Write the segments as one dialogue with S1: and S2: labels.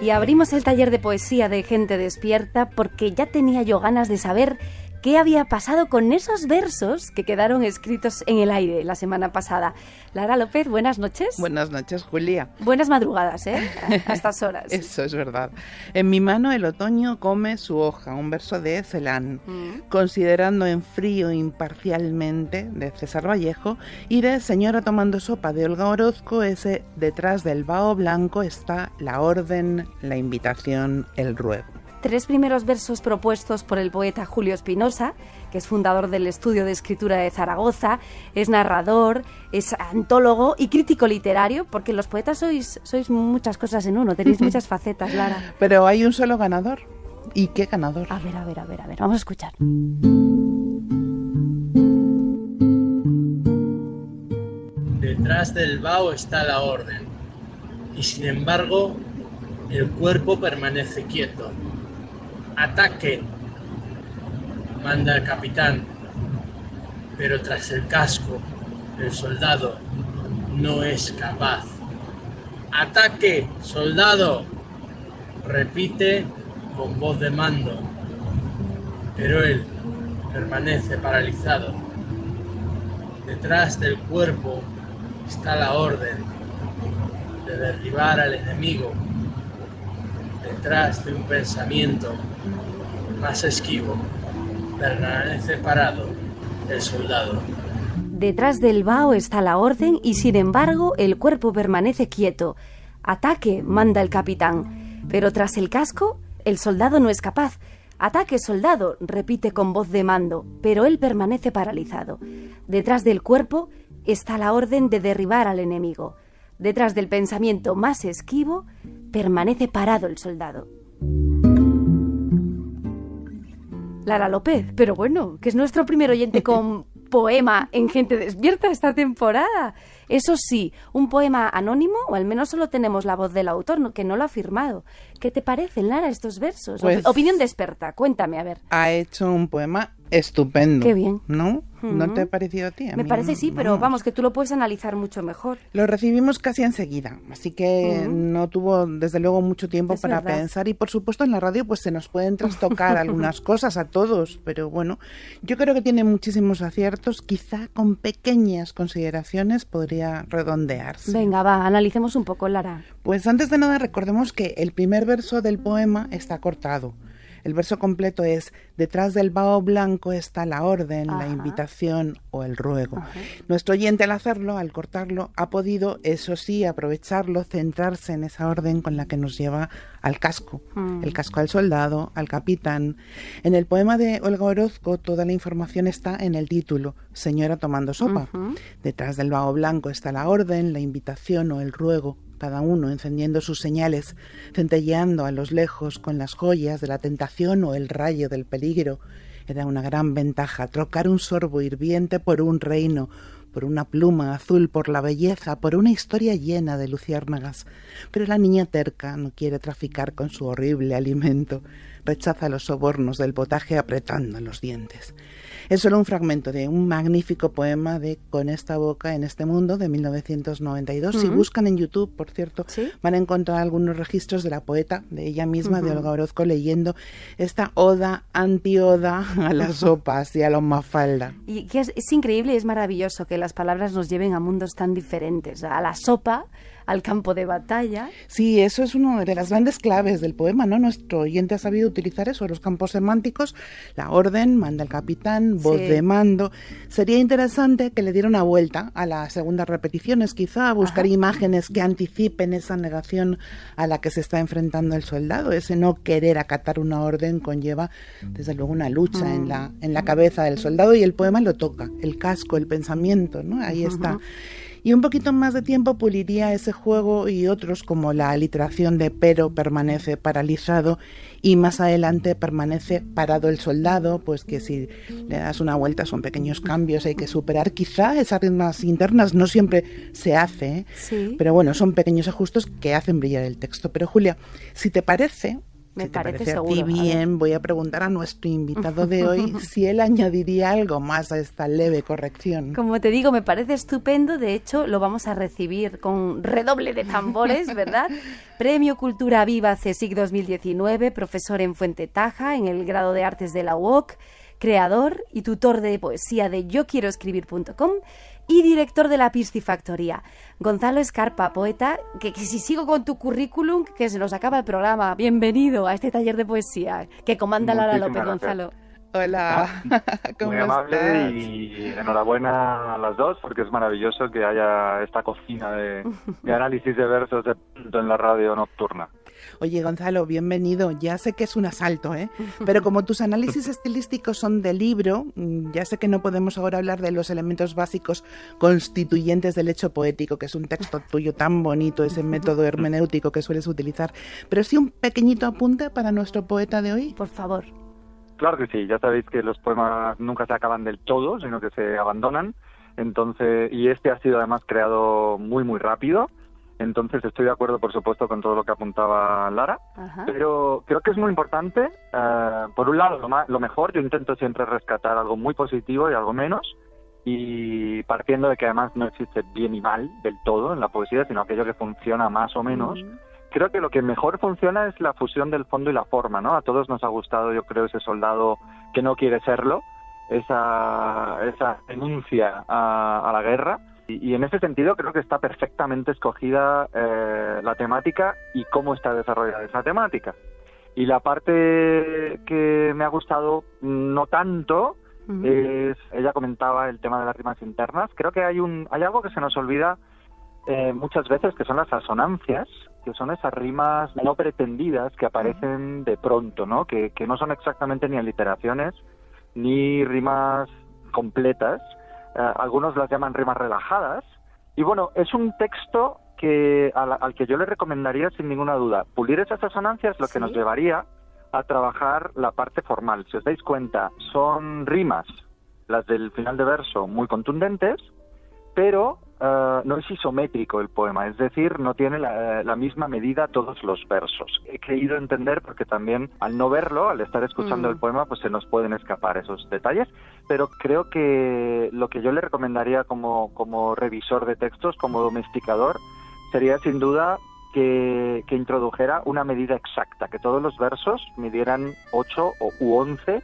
S1: Y abrimos el taller de poesía de Gente Despierta porque ya tenía yo ganas de saber qué había pasado con esos versos que quedaron escritos en el aire la semana pasada. Lara López, buenas noches.
S2: Buenas noches, Julia.
S1: Buenas madrugadas, a estas horas.
S2: Eso es verdad. En mi mano el otoño come su hoja, un verso de Celan, considerando en frío imparcialmente, de César Vallejo, y de Señora tomando sopa, de Olga Orozco, ese detrás del vaho blanco está la orden, la invitación, el ruego.
S1: 3 primeros versos propuestos por el poeta Julio Espinosa, que es fundador del Estudio de Escritura de Zaragoza, es narrador, es antólogo y crítico literario, porque los poetas sois muchas cosas en uno, tenéis muchas facetas, Lara.
S2: Pero hay un solo ganador. ¿Y qué ganador?
S1: A ver, vamos a escuchar.
S3: Detrás del vaho está la orden, y sin embargo, el cuerpo permanece quieto. ¡Ataque!, manda el capitán, pero tras el casco, el soldado no es capaz. ¡Ataque, soldado!, repite con voz de mando, pero él permanece paralizado. Detrás del cuerpo está la orden de derribar al enemigo. Detrás de un pensamiento más esquivo, permanece parado el soldado.
S1: Detrás del vaho está la orden y sin embargo el cuerpo permanece quieto. Ataque, manda el capitán, pero tras el casco el soldado no es capaz. Ataque, soldado, repite con voz de mando, pero él permanece paralizado. Detrás del cuerpo está la orden de derribar al enemigo. Detrás del pensamiento más esquivo, permanece parado el soldado. Lara López, pero bueno, que es nuestro primer oyente con poema en Gente Despierta esta temporada. Eso sí, un poema anónimo, o al menos solo tenemos la voz del autor, que no lo ha firmado. ¿Qué te parecen, Lara, estos versos?
S2: Pues,
S1: opinión de experta, cuéntame, a ver.
S2: Ha hecho un poema estupendo.
S1: Qué bien.
S2: ¿No? ¿No te ha parecido a ti?
S1: Me parece sí, pero vamos, que tú lo puedes analizar mucho mejor.
S2: Lo recibimos casi enseguida, así que no tuvo desde luego mucho tiempo para pensar, y por supuesto en la radio pues se nos pueden trastocar algunas cosas a todos, pero bueno, yo creo que tiene muchísimos aciertos, quizá con pequeñas consideraciones podría redondearse.
S1: Venga, va, analicemos un poco, Lara.
S2: Pues antes de nada recordemos que el primer verso del poema está cortado. El verso completo es: detrás del vaho blanco está la orden, la invitación o el ruego. Nuestro oyente al hacerlo, al cortarlo, ha podido, eso sí, aprovecharlo, centrarse en esa orden con la que nos lleva al casco. El casco al soldado, al capitán. En el poema de Olga Orozco toda la información está en el título, Señora tomando sopa. Detrás del vaho blanco está la orden, la invitación o el ruego. Cada uno encendiendo sus señales, centelleando a los lejos con las joyas de la tentación o el rayo del peligro. Era una gran ventaja trocar un sorbo hirviente por un reino, por una pluma azul, por la belleza, por una historia llena de luciérnagas. Pero la niña terca no quiere traficar con su horrible alimento. Rechaza los sobornos del potaje apretando los dientes. Es solo un fragmento de un magnífico poema de Con esta boca en este mundo de 1992. Si buscan en YouTube, por cierto, van a encontrar algunos registros de la poeta, de ella misma, de Olga Orozco, leyendo esta oda, antioda a las sopas y a los mafalda.
S1: Y que es increíble y es maravilloso que las palabras nos lleven a mundos tan diferentes, a la sopa, al campo de batalla.
S2: Sí, eso es una de las grandes claves del poema, ¿no? Nuestro oyente ha sabido utilizar eso, los campos semánticos, la orden, manda el capitán, voz de mando. Sería interesante que le diera una vuelta a las segundas repeticiones, quizá, buscar imágenes que anticipen esa negación a la que se está enfrentando el soldado. Ese no querer acatar una orden conlleva, desde luego, una lucha en la cabeza del soldado, y el poema lo toca, el casco, el pensamiento, ¿no? Ahí está. Y un poquito más de tiempo puliría ese juego y otros, como la aliteración de pero permanece paralizado, y más adelante permanece parado el soldado, pues que si le das una vuelta son pequeños cambios, hay que superar quizá esas rimas internas, no siempre se hace, pero bueno, son pequeños ajustes que hacen brillar el texto. Pero Julia, si te parece,
S1: Me
S2: Si te
S1: parece
S2: parece
S1: seguro.
S2: a ti bien, voy a preguntar a nuestro invitado de hoy si él añadiría algo más a esta leve corrección.
S1: Como te digo, me parece estupendo. De hecho, lo vamos a recibir con redoble de tambores, ¿verdad? Premio Cultura Viva CSIC 2019, profesor en Fuente Taja, en el grado de Artes de la UOC, creador y tutor de poesía de yoquieroescribir.com y director de la Piscifactoría. Gonzalo Escarpa, poeta, que si sigo con tu currículum, que se nos acaba el programa. Bienvenido a este taller de poesía que comanda Lara
S4: Muchísimas
S1: López,
S4: gracias.
S1: Gonzalo.
S2: Hola, ¿cómo
S4: Muy amable
S2: estás?
S4: y enhorabuena a las dos porque es maravilloso que haya esta cocina de análisis de versos en la radio nocturna.
S2: Oye, Gonzalo, bienvenido. Ya sé que es un asalto, ¿eh? Pero como tus análisis estilísticos son de libro, ya sé que no podemos ahora hablar de los elementos básicos constituyentes del hecho poético, que es un texto tuyo tan bonito, ese método hermenéutico que sueles utilizar. Pero sí un pequeñito apunte para nuestro poeta de hoy.
S1: Por favor.
S4: Claro que sí, ya sabéis que los poemas nunca se acaban del todo, sino que se abandonan. Entonces, y este ha sido además creado muy, muy rápido. Entonces estoy de acuerdo, por supuesto, con todo lo que apuntaba Lara,
S1: Ajá.
S4: pero creo que es muy importante, por un lado, lo mejor, yo intento siempre rescatar algo muy positivo y algo menos, y partiendo de que además no existe bien y mal del todo en la poesía, sino aquello que funciona más o menos. Creo que lo que mejor funciona es la fusión del fondo y la forma, ¿no? A todos nos ha gustado, yo creo, ese soldado que no quiere serlo, esa denuncia a la guerra. Y en ese sentido creo que está perfectamente escogida la temática y cómo está desarrollada esa temática. Y la parte que me ha gustado no tanto es, ella comentaba el tema de las rimas internas. Creo que hay algo que se nos olvida muchas veces, que son las asonancias, que son esas rimas no pretendidas que aparecen de pronto, ¿no? Que no son exactamente ni aliteraciones ni rimas completas. Algunos las llaman rimas relajadas, y bueno, es un texto que al que yo le recomendaría sin ninguna duda. Pulir esas asonancias lo que nos llevaría a trabajar la parte formal. Si os dais cuenta, son rimas, las del final de verso, muy contundentes, pero no es isométrico el poema, es decir, no tiene la misma medida todos los versos. He querido entender porque también al no verlo, al estar escuchando el poema, pues se nos pueden escapar esos detalles, pero creo que lo que yo le recomendaría como revisor de textos, como domesticador, sería sin duda que introdujera una medida exacta, que todos los versos midieran 8 u 11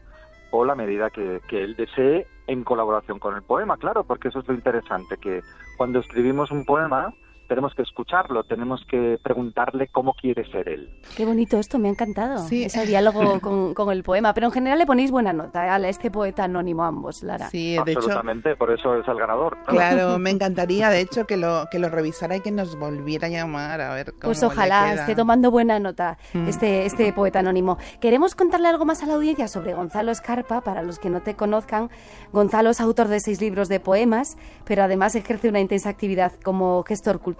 S4: o la medida que él desee en colaboración con el poema, claro, porque eso es lo interesante, que cuando escribimos un poema tenemos que escucharlo, tenemos que preguntarle cómo quiere ser él.
S1: Qué bonito esto, me ha encantado,
S2: Sí.
S1: ese diálogo con el poema. Pero en general le ponéis buena nota a este poeta anónimo ambos, Lara.
S2: Sí, de hecho,
S4: Absolutamente, por eso es el ganador.
S2: claro, me encantaría, de hecho, que lo revisara y que nos volviera a llamar a ver cómo
S1: Pues
S2: le
S1: ojalá
S2: queda.
S1: esté tomando buena nota este poeta anónimo. Queremos contarle algo más a la audiencia sobre Gonzalo Escarpa. Para los que no te conozcan, Gonzalo es autor de 6 libros de poemas, pero además ejerce una intensa actividad como gestor cultural.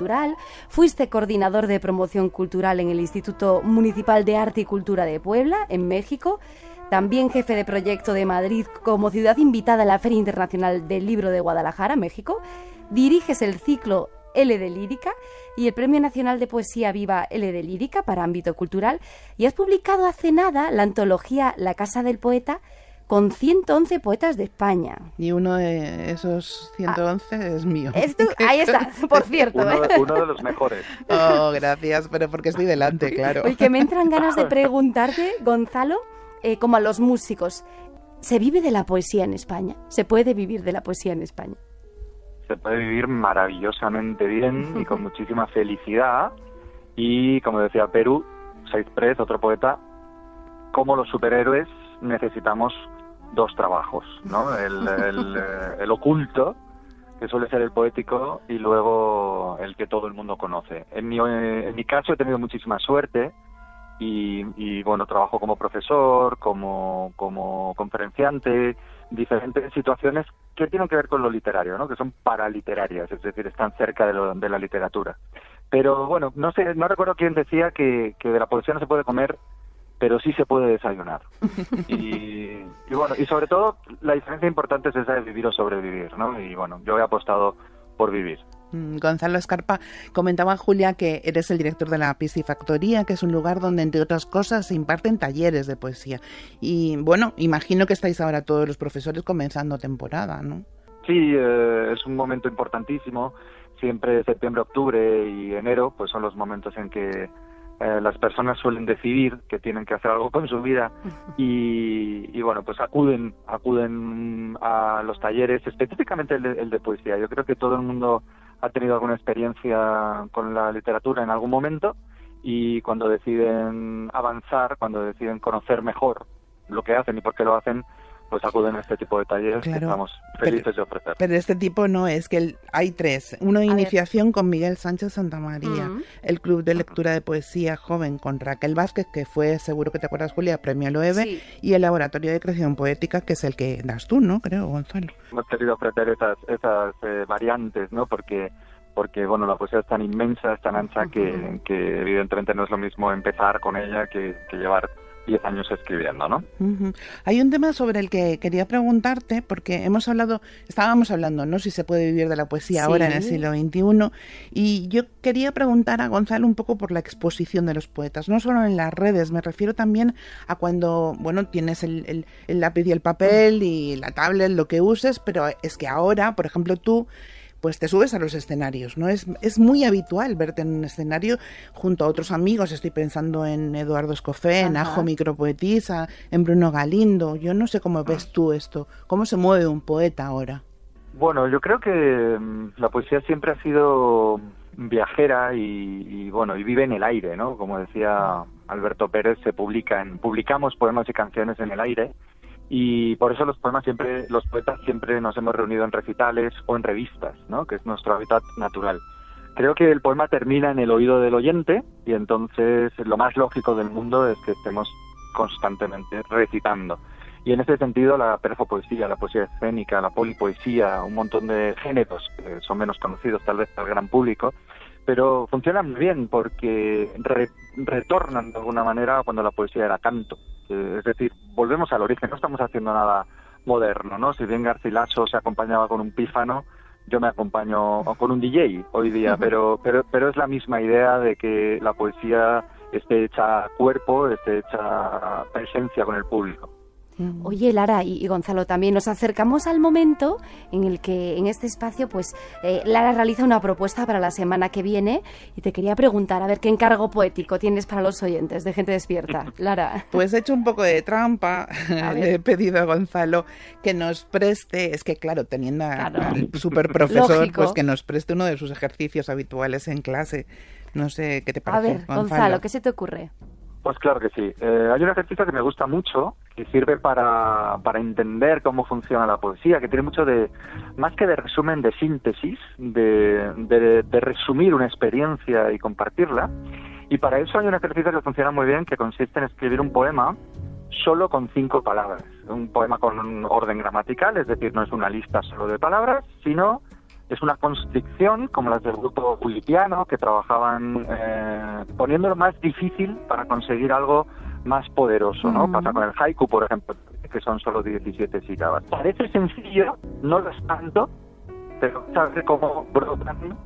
S1: Fuiste coordinador de promoción cultural en el Instituto Municipal de Arte y Cultura de Puebla, en México. También jefe de proyecto de Madrid como ciudad invitada a la Feria Internacional del Libro de Guadalajara, México. Diriges el ciclo L de Lírica y el Premio Nacional de Poesía Viva L de Lírica para ámbito cultural. Y has publicado hace nada la antología La Casa del Poeta con 111 poetas de España.
S2: Y uno de esos 111 es mío.
S1: Ahí está, por cierto.
S4: Uno de los mejores.
S2: Oh, gracias, pero porque estoy delante, claro.
S1: Oye, que me entran ganas de preguntarte, Gonzalo, como a los músicos, ¿se vive de la poesía en España? ¿Se puede vivir de la poesía en España?
S4: Se puede vivir maravillosamente bien y con muchísima felicidad. Y como decía Perú, Saizprez, otro poeta, como los superhéroes necesitamos 2 trabajos, ¿no? El oculto, que suele ser el poético, y luego el que todo el mundo conoce. En mi caso he tenido muchísima suerte y bueno, trabajo como profesor, como conferenciante, diferentes situaciones que tienen que ver con lo literario, ¿no? Que son paraliterarias, es decir, están cerca de la literatura. Pero bueno, no recuerdo quién decía que de la poesía no se puede comer, pero sí se puede desayunar. Y bueno, y sobre todo la diferencia importante es esa de vivir o sobrevivir, ¿no? Y bueno, yo he apostado por vivir.
S2: Gonzalo Escarpa, comentaba Julia que eres el director de la Piscifactoría, que es un lugar donde, entre otras cosas, se imparten talleres de poesía. Y bueno, imagino que estáis ahora todos los profesores comenzando temporada, ¿no?
S4: Sí, es un momento importantísimo. Siempre septiembre, octubre y enero pues son los momentos en que las personas suelen decidir que tienen que hacer algo con su vida y bueno, pues acuden a los talleres, específicamente el de poesía. Yo creo que todo el mundo ha tenido alguna experiencia con la literatura en algún momento y cuando deciden avanzar, cuando deciden conocer mejor lo que hacen y por qué lo hacen, pues acuden a este tipo de talleres, claro, que estamos felices de ofrecer.
S2: Pero este tipo no, es que hay 3. Uno de iniciación con Miguel Sánchez Santamaría, el Club de Lectura de Poesía Joven con Raquel Vázquez, que fue, seguro que te acuerdas, Julia, premio Loewe, sí, y el Laboratorio de Creación Poética, que es el que das tú, ¿no? Creo, Gonzalo.
S4: Hemos querido ofrecer esas variantes, ¿no? Porque bueno, la poesía es tan inmensa, es tan ancha, que evidentemente no es lo mismo empezar con ella que llevar 10 años escribiendo, ¿no?
S2: Hay un tema sobre el que quería preguntarte, porque estábamos hablando, ¿no?, si se puede vivir de la poesía ahora en el siglo XXI, y yo quería preguntar a Gonzalo un poco por la exposición de los poetas, no solo en las redes, me refiero también a cuando, bueno, tienes el lápiz y el papel y la tablet, lo que uses, pero es que ahora, por ejemplo, tú pues te subes a los escenarios, ¿no? Es muy habitual verte en un escenario junto a otros amigos. Estoy pensando en Eduardo Escofé, en Ajo Micropoetisa, en Bruno Galindo. Yo no sé cómo ves tú esto. ¿Cómo se mueve un poeta ahora?
S4: Bueno, yo creo que la poesía siempre ha sido viajera y vive en el aire, ¿no? Como decía Alberto Pérez, publicamos poemas y canciones en el aire. Y por eso los poetas siempre nos hemos reunido en recitales o en revistas, ¿no?, que es nuestro hábitat natural. Creo que el poema termina en el oído del oyente y entonces lo más lógico del mundo es que estemos constantemente recitando. Y en ese sentido la perfopoesía, la poesía escénica, la polipoesía, un montón de géneros que son menos conocidos tal vez al gran público, pero funcionan muy bien porque retornan de alguna manera cuando la poesía era canto. Es decir, volvemos al origen, no estamos haciendo nada moderno, ¿no? Si bien Garcilaso se acompañaba con un pífano, yo me acompaño con un DJ hoy día, pero es la misma idea de que la poesía esté hecha cuerpo, esté hecha presencia con el público.
S1: Oye, Lara y Gonzalo, también nos acercamos al momento en el que en este espacio pues Lara realiza una propuesta para la semana que viene y te quería preguntar, a ver, ¿qué encargo poético tienes para los oyentes de Gente Despierta? Lara.
S2: Pues he hecho un poco de trampa, le he pedido a Gonzalo que nos preste, es que claro, teniendo al super profesor, pues que nos preste uno de sus ejercicios habituales en clase. No sé qué te parece,
S1: A ver, Gonzalo, ¿qué se te ocurre?
S4: Pues claro que sí. Hay un ejercicio que me gusta mucho, que sirve para entender cómo funciona la poesía, que tiene mucho más que de resumen, de síntesis, de resumir una experiencia y compartirla. Y para eso hay un ejercicio que funciona muy bien, que consiste en escribir un poema solo con 5 palabras. Un poema con un orden gramatical, es decir, no es una lista solo de palabras, sino es una constricción como las del grupo Ulipiano, que trabajaban poniéndolo más difícil para conseguir algo más poderoso, ¿no? Pasa con el haiku, por ejemplo, que son solo 17 sílabas. Parece sencillo, no lo es tanto, pero sabes cómo brotan.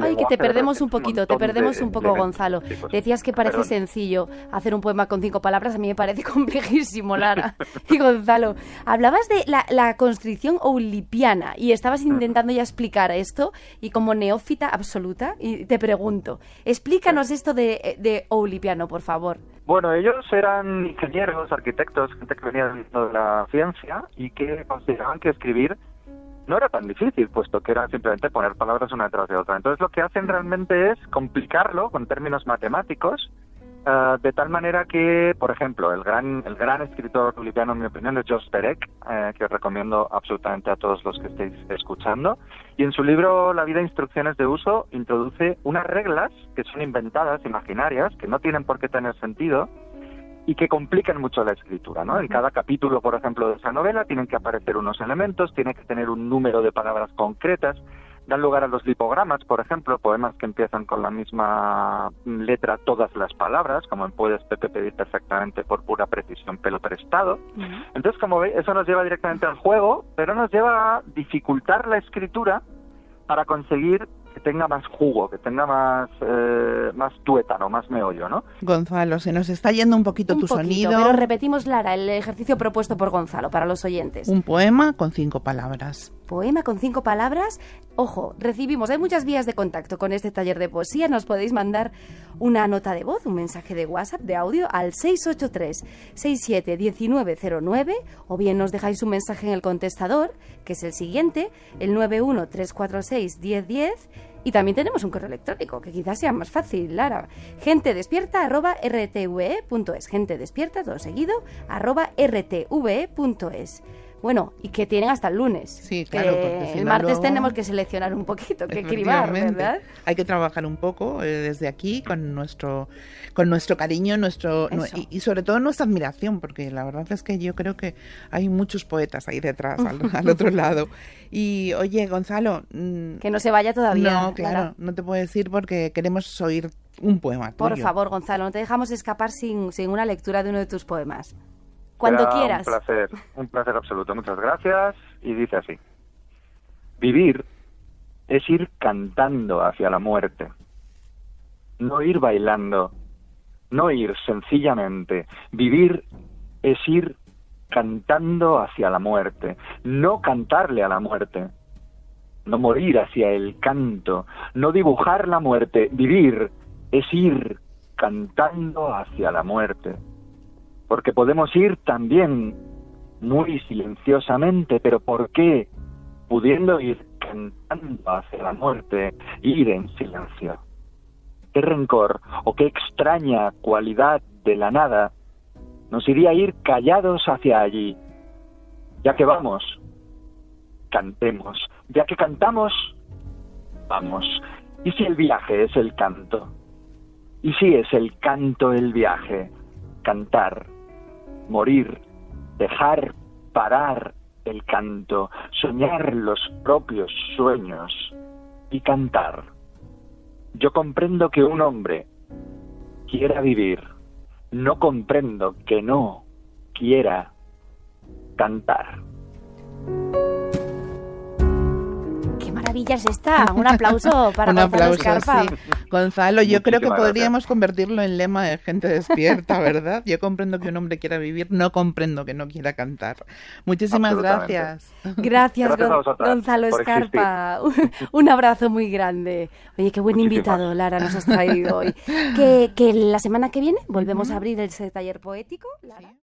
S1: Ay, que te perdemos un poquito, Gonzalo. Decías que parece sencillo hacer un poema con 5 palabras, a mí me parece complejísimo, Lara. Y Gonzalo, hablabas de la constricción oulipiana y estabas intentando ya explicar esto, y como neófita absoluta, y te pregunto, explícanos esto de oulipiano, por favor.
S4: Bueno, ellos eran ingenieros, arquitectos, gente que venía de la ciencia y que consideraban que escribir no era tan difícil, puesto que era simplemente poner palabras una detrás de otra. Entonces lo que hacen realmente es complicarlo con términos matemáticos, de tal manera que, por ejemplo, el gran escritor ulipiano, en mi opinión, es Jos Perec, que os recomiendo absolutamente a todos los que estéis escuchando. Y en su libro La vida e instrucciones de uso introduce unas reglas que son inventadas, imaginarias, que no tienen por qué tener sentido, y que complican mucho la escritura, ¿no? En cada capítulo, por ejemplo, de esa novela tienen que aparecer unos elementos, tiene que tener un número de palabras concretas, dan lugar a los lipogramas, por ejemplo, poemas que empiezan con la misma letra todas las palabras, como en Puedes Pepe pedir perfectamente por pura precisión pelo prestado. Entonces, como veis, eso nos lleva directamente al juego, pero nos lleva a dificultar la escritura para conseguir que tenga más jugo, que tenga más tuétano, más meollo, ¿no?
S2: Gonzalo, se nos está yendo un poquito tu sonido.
S1: Pero repetimos, Lara, el ejercicio propuesto por Gonzalo para los oyentes.
S2: Un poema con 5 palabras.
S1: Poema con 5 palabras. Ojo, hay muchas vías de contacto con este taller de poesía. Nos podéis mandar una nota de voz, un mensaje de WhatsApp, de audio, al 683-671909, o bien nos dejáis un mensaje en el contestador, que es el siguiente, el 913461010, y también tenemos un correo electrónico, que quizás sea más fácil, Lara. gentedespierta@rtve.es. Gentedespierta, todo seguido, @rtve.es. Bueno, y que tienen hasta el lunes.
S2: Sí, claro, porque si
S1: el
S2: no,
S1: martes
S2: luego
S1: tenemos que seleccionar un poquito, que cribar, ¿verdad?
S2: Hay que trabajar un poco desde aquí con nuestro cariño, y sobre todo nuestra admiración, porque la verdad es que yo creo que hay muchos poetas ahí detrás, al otro lado. Y oye, Gonzalo,
S1: que no se vaya todavía.
S2: No, claro,
S1: Lara.
S2: no te puedo decir porque queremos oír un poema tuyo.
S1: Por favor, Gonzalo, no te dejamos escapar sin una lectura de uno de tus poemas. Cuando
S4: Será
S1: quieras.
S4: Un placer absoluto. Muchas gracias. Y dice así: vivir es ir cantando hacia la muerte, no ir bailando, no ir sencillamente. Vivir es ir cantando hacia la muerte, no cantarle a la muerte, no morir hacia el canto, no dibujar la muerte. Vivir es ir cantando hacia la muerte. Porque podemos ir también muy silenciosamente, pero ¿por qué, pudiendo ir cantando hacia la muerte, ir en silencio? ¿Qué rencor o qué extraña cualidad de la nada nos iría a ir callados hacia allí? Ya que vamos, cantemos. Ya que cantamos, vamos. ¿Y si el viaje es el canto? ¿Y si es el canto el viaje? Cantar, morir, dejar parar el canto, soñar los propios sueños y cantar. Yo comprendo que un hombre quiera vivir, no comprendo que no quiera cantar.
S1: ¡Qué maravilla es esta! Un aplauso para
S2: Un
S1: Gonzalo
S2: aplauso,
S1: Escarpa.
S2: sí. Gonzalo, yo creo que
S4: Muchísimas
S2: podríamos convertirlo en lema de gente despierta, ¿verdad? Yo comprendo que un hombre quiera vivir, no comprendo que no quiera cantar. Muchísimas gracias.
S1: Gracias,
S4: Gracias a vosotras
S1: Gonzalo
S4: por
S1: Escarpa. Un abrazo muy grande. Oye, qué buen
S4: Muchísimas.
S1: invitado, Lara, nos has traído hoy. Que la semana que viene volvemos a abrir ese taller poético, Lara.